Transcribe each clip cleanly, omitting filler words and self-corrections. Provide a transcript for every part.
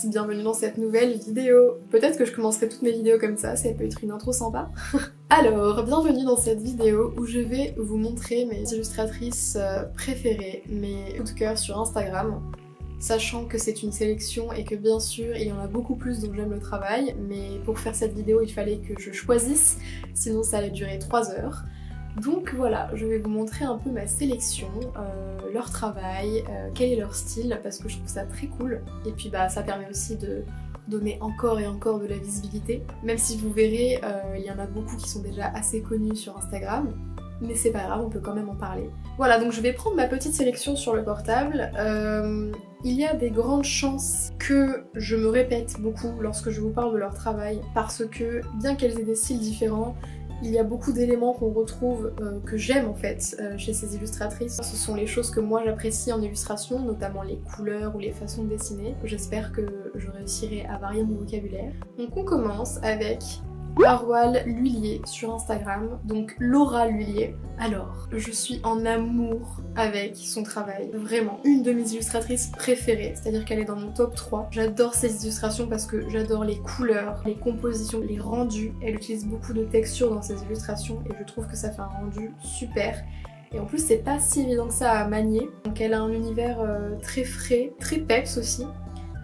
tous, bienvenue dans cette nouvelle vidéo. Peut-être que je commencerai toutes mes vidéos comme ça peut être une intro sympa. Alors, bienvenue dans cette vidéo où je vais vous montrer mes illustratrices préférées, mes coups de cœur sur Instagram. Sachant que c'est une sélection et que bien sûr il y en a beaucoup plus dont j'aime le travail, mais pour faire cette vidéo il fallait que je choisisse, sinon ça allait durer 3 heures. Donc voilà, je vais vous montrer un peu ma sélection, leur travail, quel est leur style, parce que je trouve ça très cool. Et puis bah ça permet aussi de donner encore et encore de la visibilité. Même si vous verrez, il y en a beaucoup qui sont déjà assez connus sur Instagram. Mais c'est pas grave, on peut quand même en parler. Voilà, donc je vais prendre ma petite sélection sur le portable. Il y a des grandes chances que je me répète beaucoup lorsque je vous parle de leur travail, parce que bien qu'elles aient des styles différents, il y a beaucoup d'éléments qu'on retrouve, que j'aime en fait, chez ces illustratrices. Ce sont les choses que moi j'apprécie en illustration, notamment les couleurs ou les façons de dessiner. J'espère que je réussirai à varier mon vocabulaire. Donc on commence avec Arwal Lhuillier sur Instagram, donc Laura Lhuillier. Alors, je suis en amour avec son travail, vraiment une de mes illustratrices préférées, c'est-à-dire qu'elle est dans mon top 3. J'adore ses illustrations parce que j'adore les couleurs, les compositions, les rendus. Elle utilise beaucoup de textures dans ses illustrations et je trouve que ça fait un rendu super. Et en plus c'est pas si évident que ça à manier, donc elle a un univers très frais, très peps aussi.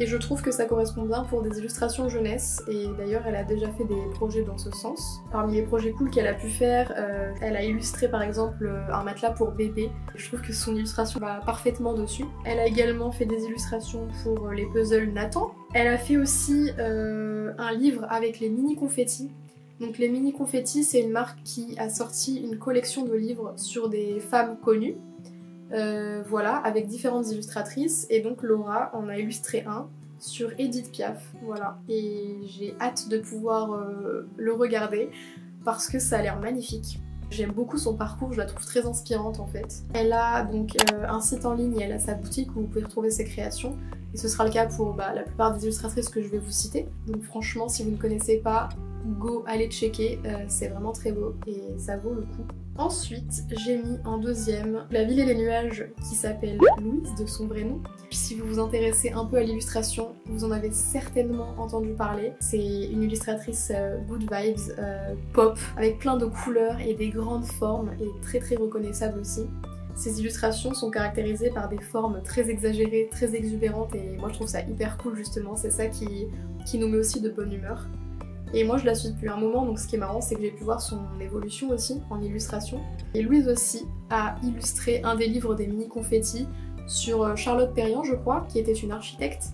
Et je trouve que ça correspond bien pour des illustrations jeunesse, et d'ailleurs elle a déjà fait des projets dans ce sens. Parmi les projets cool qu'elle a pu faire, elle a illustré par exemple un matelas pour bébé. Je trouve que son illustration va parfaitement dessus. Elle a également fait des illustrations pour les puzzles Nathan. Elle a fait aussi un livre avec les mini confettis. Donc les mini confettis, c'est une marque qui a sorti une collection de livres sur des femmes connues. Voilà, avec différentes illustratrices, et donc Laura en a illustré un sur Edith Piaf, voilà, et j'ai hâte de pouvoir le regarder parce que ça a l'air magnifique. J'aime beaucoup son parcours, je la trouve très inspirante en fait. Elle a donc un site en ligne et elle a sa boutique où vous pouvez retrouver ses créations, et ce sera le cas pour la plupart des illustratrices que je vais vous citer. Donc franchement, si vous ne connaissez pas, go, allez checker, c'est vraiment très beau et ça vaut le coup. Ensuite, j'ai mis en deuxième La Ville et les Nuages, qui s'appelle Louise de son vrai nom. Si vous vous intéressez un peu à l'illustration, vous en avez certainement entendu parler. C'est une illustratrice good vibes, pop, avec plein de couleurs et des grandes formes, et très très reconnaissable aussi. Ces illustrations sont caractérisées par des formes très exagérées, très exubérantes, et moi je trouve ça hyper cool justement, c'est ça qui nous met aussi de bonne humeur. Et moi je la suis depuis un moment, donc ce qui est marrant c'est que j'ai pu voir son évolution aussi en illustration. Et Louise aussi a illustré un des livres des mini confettis sur Charlotte Perriand je crois, qui était une architecte.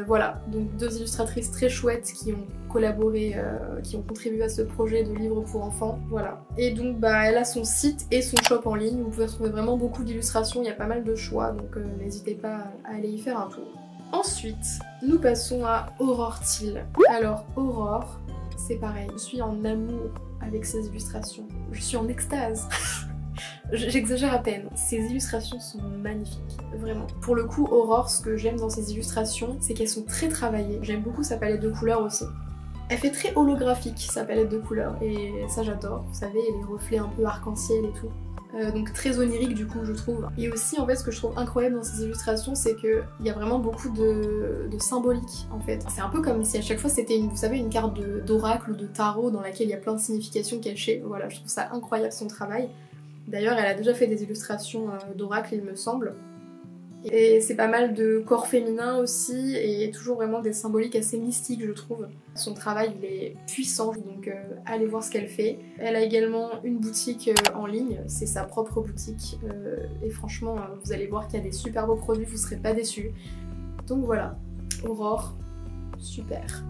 Voilà, donc deux illustratrices très chouettes qui ont collaboré, qui ont contribué à ce projet de livre pour enfants, voilà. Et donc elle a son site et son shop en ligne, vous pouvez retrouver vraiment beaucoup d'illustrations, il y a pas mal de choix, donc n'hésitez pas à aller y faire un tour. Ensuite, nous passons à Aurore Thiel. Alors Aurore, c'est pareil, je suis en amour avec ses illustrations, je suis en extase. J'exagère à peine, ces illustrations sont magnifiques, vraiment. Pour le coup, Aurore, ce que j'aime dans ses illustrations, c'est qu'elles sont très travaillées. J'aime beaucoup sa palette de couleurs aussi. Elle fait très holographique, sa palette de couleurs, et ça j'adore. Vous savez, les reflets un peu arc-en-ciel et tout. Donc très onirique du coup je trouve. Et aussi en fait ce que je trouve incroyable dans ces illustrations c'est qu'il y a vraiment beaucoup de symbolique en fait. C'est un peu comme si à chaque fois c'était vous savez, une carte d'oracle ou de tarot dans laquelle il y a plein de significations cachées. Voilà, je trouve ça incroyable son travail. D'ailleurs elle a déjà fait des illustrations d'oracle il me semble. Et c'est pas mal de corps féminin aussi, et toujours vraiment des symboliques assez mystiques je trouve. Son travail il est puissant, donc allez voir ce qu'elle fait. Elle a également une boutique en ligne, c'est sa propre boutique, et franchement vous allez voir qu'il y a des super beaux produits, vous serez pas déçus. Donc voilà, Aurore, super.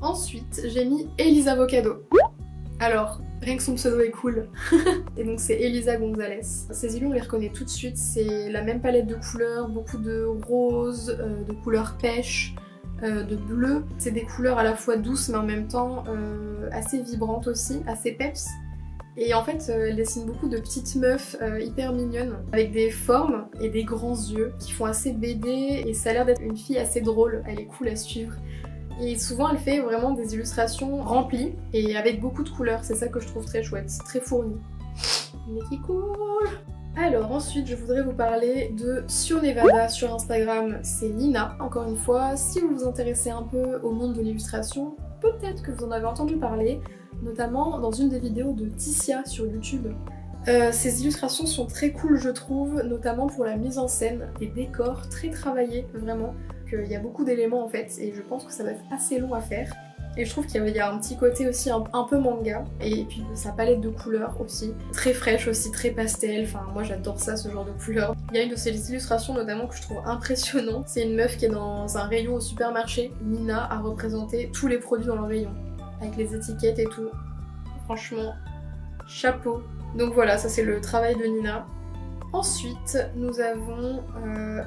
Ensuite j'ai mis Elisa Vocado. Alors, rien que son pseudo est cool. Et donc c'est Elisa Gonzalez. Ces îlots on les reconnaît tout de suite, c'est la même palette de couleurs, beaucoup de rose, de couleurs pêche, de bleu. C'est des couleurs à la fois douces mais en même temps assez vibrantes aussi, assez peps. Et en fait elle dessine beaucoup de petites meufs hyper mignonnes, avec des formes et des grands yeux qui font assez BD, et ça a l'air d'être une fille assez drôle, elle est cool à suivre. Et souvent elle fait vraiment des illustrations remplies et avec beaucoup de couleurs, c'est ça que je trouve très chouette, très fourni. Mais qui cool! Alors ensuite je voudrais vous parler de Sio Nevada sur Instagram, c'est Nina. Encore une fois, si vous vous intéressez un peu au monde de l'illustration, peut-être que vous en avez entendu parler, notamment dans une des vidéos de Ticia sur YouTube. Ces illustrations sont très cool je trouve, notamment pour la mise en scène, des décors très travaillés vraiment, qu'il y a beaucoup d'éléments en fait et je pense que ça va être assez long à faire. Et je trouve qu'il y a un petit côté aussi un peu manga, et puis sa palette de couleurs aussi, très fraîche aussi, très pastel, enfin moi j'adore ça, ce genre de couleurs. Il y a une de ces illustrations notamment que je trouve impressionnante, c'est une meuf qui est dans un rayon au supermarché. Nina a représenté tous les produits dans le rayon, avec les étiquettes et tout. Franchement, chapeau. Donc voilà, ça c'est le travail de Nina. Ensuite, nous avons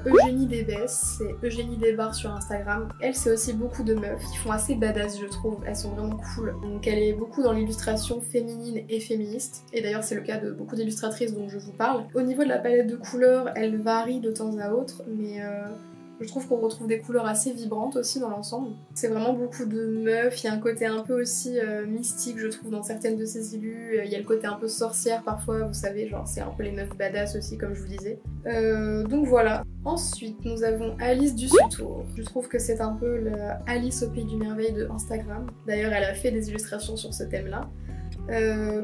Eugénie Débès, c'est Eugénie Desbarres sur Instagram. Elle, c'est aussi beaucoup de meufs qui font assez badass, je trouve. Elles sont vraiment cool. Donc elle est beaucoup dans l'illustration féminine et féministe. Et d'ailleurs, c'est le cas de beaucoup d'illustratrices dont je vous parle. Au niveau de la palette de couleurs, elle varie de temps à autre, mais je trouve qu'on retrouve des couleurs assez vibrantes aussi dans l'ensemble. C'est vraiment beaucoup de meufs, il y a un côté un peu aussi mystique je trouve dans certaines de ces illus. Il y a le côté un peu sorcière parfois, vous savez, genre c'est un peu les meufs badass aussi comme je vous disais. Donc voilà. Ensuite nous avons Alice Dussutour. Je trouve que c'est un peu la Alice au pays du merveille de Instagram. D'ailleurs elle a fait des illustrations sur ce thème là.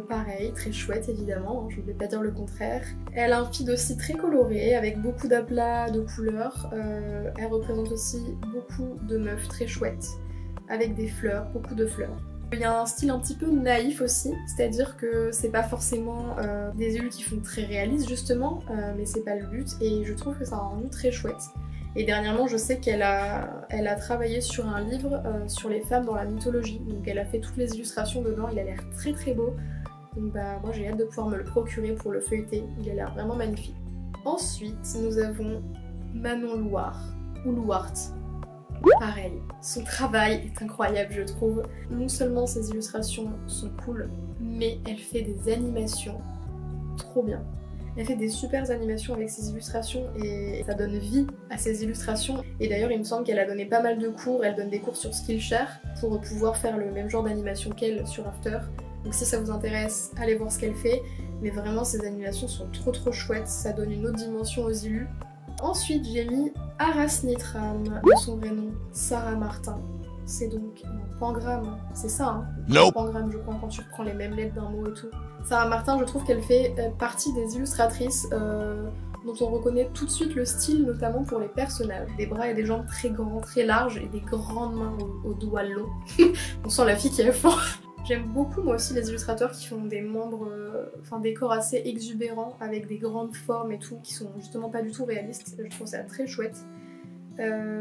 Pareil, très chouette évidemment, je ne vais pas dire le contraire. Elle a un feed aussi très coloré, avec beaucoup d'aplats de couleurs. Elle représente aussi beaucoup de meufs très chouettes, avec des fleurs, beaucoup de fleurs. Il y a un style un petit peu naïf aussi, c'est-à-dire que c'est pas forcément des élus qui font très réalistes justement, mais c'est pas le but, et je trouve que ça a rendu très chouette. Et dernièrement, je sais qu'elle a travaillé sur un livre sur les femmes dans la mythologie. Donc elle a fait toutes les illustrations dedans, il a l'air très très beau. Donc bah moi j'ai hâte de pouvoir me le procurer pour le feuilleter, il a l'air vraiment magnifique. Ensuite, nous avons Manon Louart, ou Louart. Pareil, son travail est incroyable je trouve. Non seulement ses illustrations sont cool, mais elle fait des animations trop bien. Elle fait des super animations avec ses illustrations et ça donne vie à ses illustrations. Et d'ailleurs il me semble qu'elle a donné pas mal de cours, elle donne des cours sur Skillshare pour pouvoir faire le même genre d'animation qu'elle sur After. Donc si ça vous intéresse, allez voir ce qu'elle fait. Mais vraiment ses animations sont trop chouettes, ça donne une autre dimension aux illus. Ensuite j'ai mis Aras Nitram, de son vrai nom, Sarah Martin. C'est donc un pangramme, c'est ça hein? Un pangramme je crois quand tu reprends les mêmes lettres d'un mot et tout. Sarah Martin, je trouve qu'elle fait partie des illustratrices dont on reconnaît tout de suite le style, notamment pour les personnages. Des bras et des jambes très grands, très larges et des grandes mains aux doigts longs. On sent la fille qui est fort. J'aime beaucoup moi aussi les illustrateurs qui font des membres, des corps assez exubérants avec des grandes formes et tout, qui sont justement pas du tout réalistes. Je trouve ça très chouette.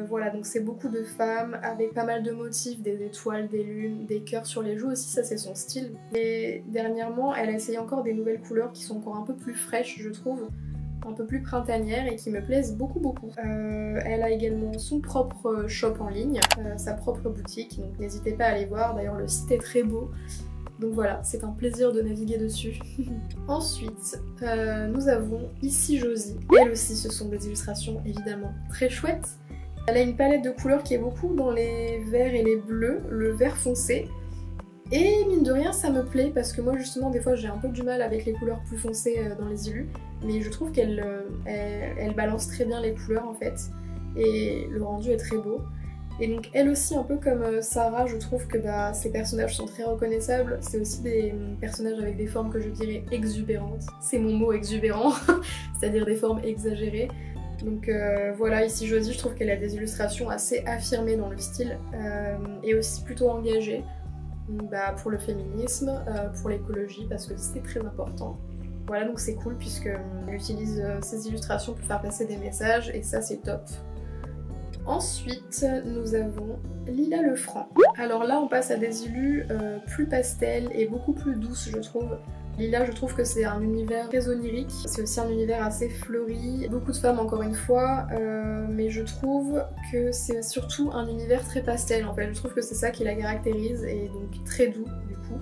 Voilà, donc c'est beaucoup de femmes avec pas mal de motifs, des étoiles, des lunes, des cœurs sur les joues aussi, ça c'est son style. Et dernièrement, elle a essayé encore des nouvelles couleurs qui sont encore un peu plus fraîches, je trouve, un peu plus printanières et qui me plaisent beaucoup. Elle a également son propre shop en ligne, sa propre boutique, donc n'hésitez pas à aller voir, d'ailleurs le site est très beau. Donc voilà, c'est un plaisir de naviguer dessus. Ensuite, nous avons ici Josie. Elle aussi, ce sont des illustrations évidemment très chouettes. Elle a une palette de couleurs qui est beaucoup dans les verts et les bleus, le vert foncé. Et mine de rien, ça me plaît parce que moi justement, des fois, j'ai un peu du mal avec les couleurs plus foncées dans les illus. Mais je trouve qu'elle elle balance très bien les couleurs en fait. Et le rendu est très beau. Et donc elle aussi, un peu comme Sarah, je trouve que ses personnages sont très reconnaissables. C'est aussi des personnages avec des formes que je dirais exubérantes. C'est mon mot exubérant, c'est-à-dire des formes exagérées. Donc voilà, ici Josie, je trouve qu'elle a des illustrations assez affirmées dans le style et aussi plutôt engagées. Pour le féminisme, pour l'écologie, parce que c'est très important. Voilà, donc c'est cool puisqu'elle utilise ses illustrations pour faire passer des messages et ça c'est top. Ensuite, nous avons Lila Lefranc. Alors là, on passe à des illus plus pastels et beaucoup plus douces, je trouve. Lila, je trouve que c'est un univers très onirique, c'est aussi un univers assez fleuri, beaucoup de femmes encore une fois, mais je trouve que c'est surtout un univers très pastel en fait, je trouve que c'est ça qui la caractérise et donc très doux du coup.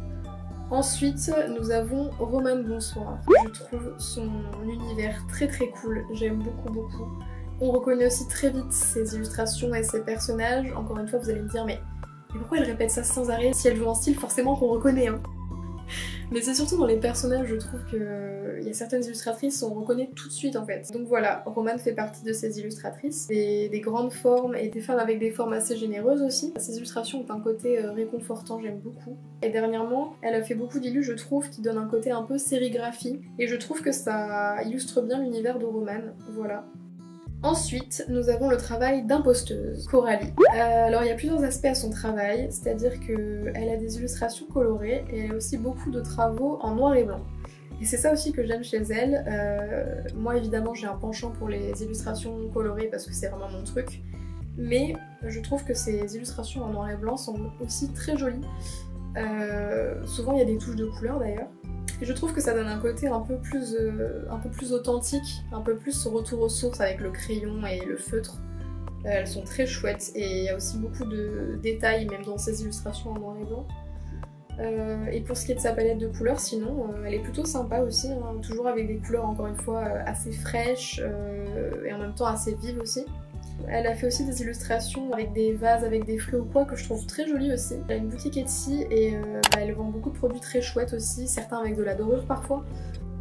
Ensuite, nous avons Romane Bonsoir. Je trouve son univers très cool, j'aime beaucoup. On reconnaît aussi très vite ses illustrations et ses personnages. Encore une fois, vous allez me dire, mais pourquoi elle répète ça sans arrêt? Si elle joue en style, forcément qu'on reconnaît, hein. Mais c'est surtout dans les personnages, je trouve qu'il y a certaines illustratrices, on reconnaît tout de suite en fait. Donc voilà, Romane fait partie de ces illustratrices. Des grandes formes et des femmes avec des formes assez généreuses aussi. Ces illustrations ont un côté réconfortant, j'aime beaucoup. Et dernièrement, elle a fait beaucoup d'illus, je trouve, qui donnent un côté un peu sérigraphie. Et je trouve que ça illustre bien l'univers de Romane, voilà. Ensuite, nous avons le travail d'imposteuse, Coralie. Alors il y a plusieurs aspects à son travail, c'est-à-dire qu'elle a des illustrations colorées et elle a aussi beaucoup de travaux en noir et blanc. Et c'est ça aussi que j'aime chez elle. Moi évidemment j'ai un penchant pour les illustrations colorées parce que c'est vraiment mon truc, mais je trouve que ces illustrations en noir et blanc sont aussi très jolies. Souvent il y a des touches de couleur d'ailleurs. Et je trouve que ça donne un côté un peu plus authentique, un peu plus retour aux sources avec le crayon et le feutre. Elles sont très chouettes et il y a aussi beaucoup de détails même dans ces illustrations en noir et blanc. Et pour ce qui est de sa palette de couleurs, sinon, elle est plutôt sympa aussi, hein, toujours avec des couleurs encore une fois assez fraîches et en même temps assez vives aussi. Elle a fait aussi des illustrations avec des vases, avec des fruits ou quoi que je trouve très jolies aussi. Elle a une boutique Etsy et elle vend beaucoup de produits très chouettes aussi, certains avec de la dorure parfois.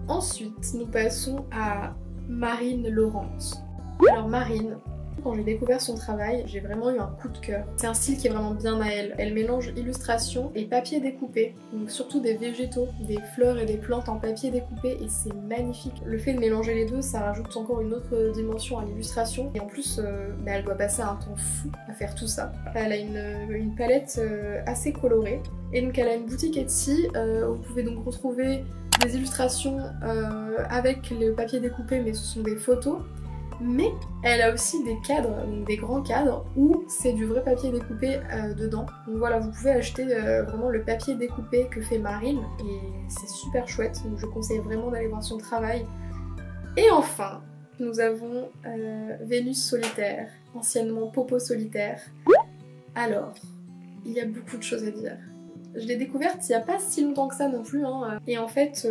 Ensuite, nous passons à Marine Laurence. Alors Marine, quand j'ai découvert son travail, j'ai vraiment eu un coup de cœur. C'est un style qui est vraiment bien à elle. Elle mélange illustration et papier découpé, donc surtout des végétaux, des fleurs et des plantes en papier découpé et c'est magnifique. Le fait de mélanger les deux, ça rajoute encore une autre dimension à l'illustration et en plus, elle doit passer un temps fou à faire tout ça. Elle a une palette assez colorée et donc elle a une boutique Etsy où vous pouvez donc retrouver des illustrations avec le papier découpé mais ce sont des photos. Mais elle a aussi des cadres, donc des grands cadres, où c'est du vrai papier découpé dedans. Donc voilà, vous pouvez acheter vraiment le papier découpé que fait Marine, et c'est super chouette, donc je conseille vraiment d'aller voir son travail. Et enfin, nous avons Vénus solitaire, anciennement Popo solitaire. Alors, il y a beaucoup de choses à dire. Je l'ai découverte il n'y a pas si longtemps que ça non plus, hein. Et en fait,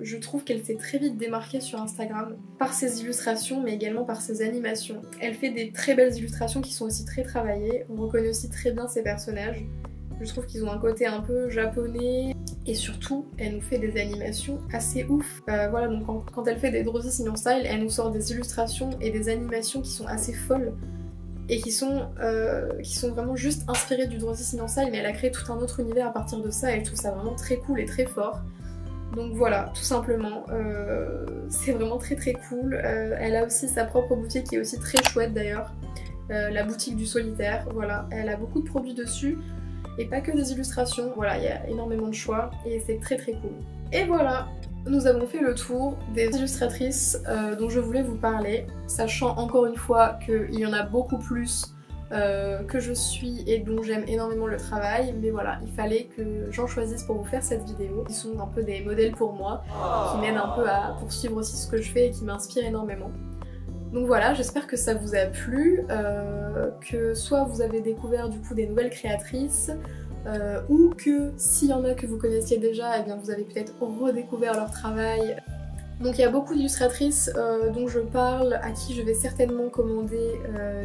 je trouve qu'elle s'est très vite démarquée sur Instagram par ses illustrations, mais également par ses animations. Elle fait des très belles illustrations qui sont aussi très travaillées, on reconnaît aussi très bien ses personnages. Je trouve qu'ils ont un côté un peu japonais, et surtout, elle nous fait des animations assez ouf. Voilà, donc quand elle fait des Drowsy Senior Style, elle nous sort des illustrations et des animations qui sont assez folles. Et qui sont vraiment juste inspirées du Drowsy Senior Style, mais elle a créé tout un autre univers à partir de ça et je trouve ça vraiment très cool et très fort. Donc voilà, tout simplement, c'est vraiment très très cool. Elle a aussi sa propre boutique qui est aussi très chouette d'ailleurs, la boutique du solitaire, voilà. Elle a beaucoup de produits dessus et pas que des illustrations, voilà, il y a énormément de choix et c'est très très cool. Et voilà, nous avons fait le tour des illustratrices dont je voulais vous parler, sachant encore une fois qu'il y en a beaucoup plus que je suis et dont j'aime énormément le travail, mais voilà, il fallait que j'en choisisse pour vous faire cette vidéo. Ils sont un peu des modèles pour moi, qui m'aident un peu à poursuivre aussi ce que je fais et qui m'inspirent énormément. Donc voilà, j'espère que ça vous a plu, que soit vous avez découvert du coup des nouvelles créatrices, ou que s'il y en a que vous connaissiez déjà, eh bien vous avez peut-être redécouvert leur travail. Donc il y a beaucoup d'illustratrices dont je parle, à qui je vais certainement commander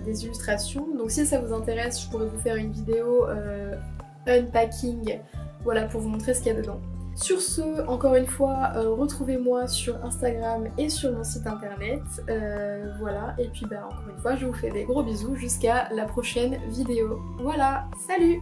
des illustrations. Donc si ça vous intéresse, je pourrais vous faire une vidéo unpacking, voilà, pour vous montrer ce qu'il y a dedans. Sur ce, encore une fois, retrouvez-moi sur Instagram et sur mon site internet, voilà, et puis encore une fois, je vous fais des gros bisous jusqu'à la prochaine vidéo. Voilà, salut!